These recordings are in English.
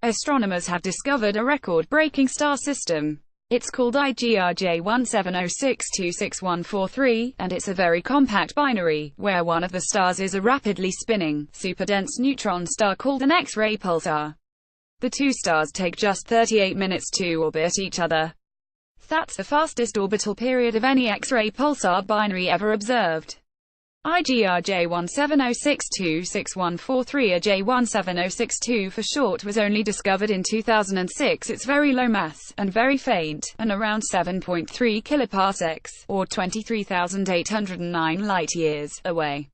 Astronomers have discovered a record-breaking star system. It's called IGRJ 1706266143, and it's a very compact binary, where one of the stars is a rapidly spinning, super-dense neutron star called an X-ray pulsar. The two stars take just 38 minutes to orbit each other. That's the fastest orbital period of any X-ray pulsar binary ever observed. IGRJ 1706266143, or J17062 for short, was only discovered in 2006. It's very low mass, and very faint, and around 7.3 kiloparsecs, or 23,809 light-years, away.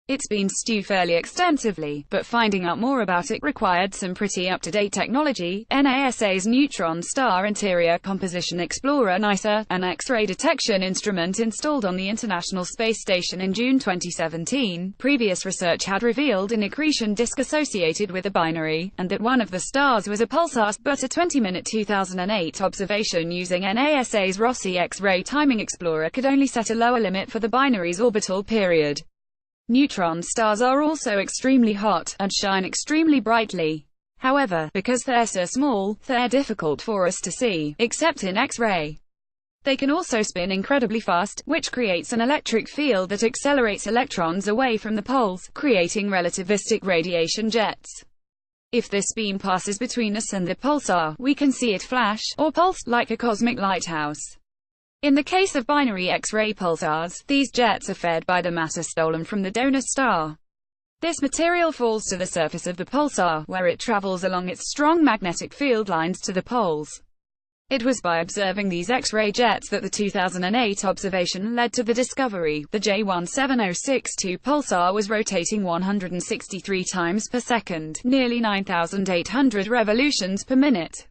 It's been studied fairly extensively, but finding out more about it required some pretty up-to-date technology. NASA's Neutron Star Interior Composition Explorer (NISA), an X-ray detection instrument installed on the International Space Station in June 2017. Previous research had revealed an accretion disk associated with the binary, and that one of the stars was a pulsar, but a 20-minute 2008 observation using NASA's Rossi X-ray Timing Explorer could only set a lower limit for the binary's orbital period. Neutron stars are also extremely hot, and shine extremely brightly. However, because they're so small, they're difficult for us to see, except in X-ray. They can also spin incredibly fast, which creates an electric field that accelerates electrons away from the poles, creating relativistic radiation jets. If this beam passes between us and the pulsar, we can see it flash, or pulse, like a cosmic lighthouse. In the case of binary X-ray pulsars, these jets are fed by the matter stolen from the donor star. This material falls to the surface of the pulsar, where it travels along its strong magnetic field lines to the poles. It was by observing these X-ray jets that the 2008 observation led to the discovery. The J17062 pulsar was rotating 163 times per second, nearly 9,800 revolutions per minute.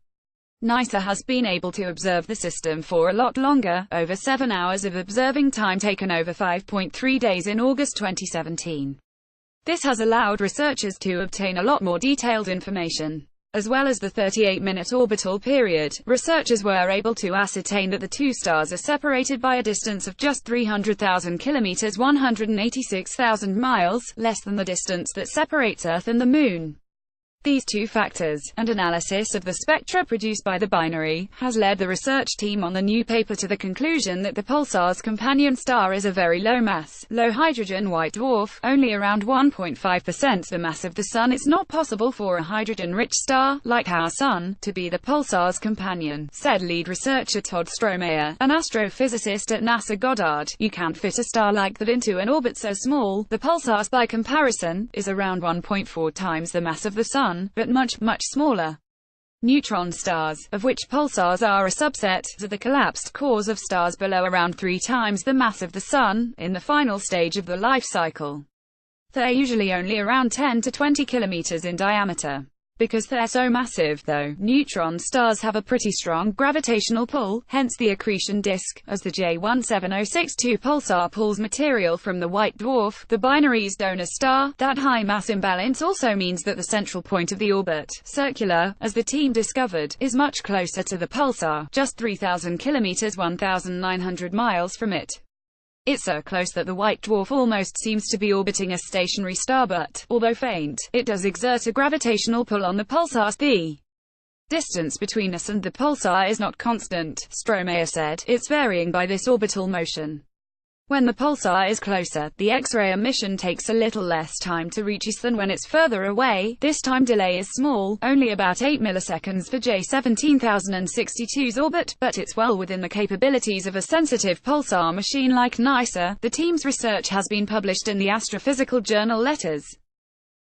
NISA has been able to observe the system for a lot longer, over 7 hours of observing time taken over 5.3 days in August 2017. This has allowed researchers to obtain a lot more detailed information. As well as the 38-minute orbital period, researchers were able to ascertain that the two stars are separated by a distance of just 300,000 kilometers, 186,000 miles, less than the distance that separates Earth and the Moon. These two factors, and analysis of the spectra produced by the binary, has led the research team on the new paper to the conclusion that the pulsar's companion star is a very low-mass, low-hydrogen white dwarf, only around 1.5% the mass of the Sun. It's not possible for a hydrogen-rich star, like our Sun, to be the pulsar's companion, said lead researcher Todd Strohmeyer, an astrophysicist at NASA Goddard. You can't fit a star like that into an orbit so small. The pulsar, by comparison, is around 1.4 times the mass of the Sun, but much, much smaller. Neutron stars, of which pulsars are a subset, are the collapsed cores of stars below around 3 times the mass of the Sun, in the final stage of the life cycle. They're usually only around 10 to 20 kilometers in diameter. Because they're so massive, though, neutron stars have a pretty strong gravitational pull, hence the accretion disk, as the J17062 pulsar pulls material from the white dwarf, the binary's donor star. That high mass imbalance also means that the central point of the orbit, circular, as the team discovered, is much closer to the pulsar, just 3,000 kilometers, 1,900 miles from it. It's so close that the white dwarf almost seems to be orbiting a stationary star, but, although faint, it does exert a gravitational pull on the pulsar. The distance between us and the pulsar is not constant, Strohmeyer said. It's varying by this orbital motion. When the pulsar is closer, the X-ray emission takes a little less time to reach us than when it's further away. This time delay is small, only about 8 milliseconds for J17062's orbit, but it's well within the capabilities of a sensitive pulsar machine like NISA. The team's research has been published in the astrophysical journal Letters.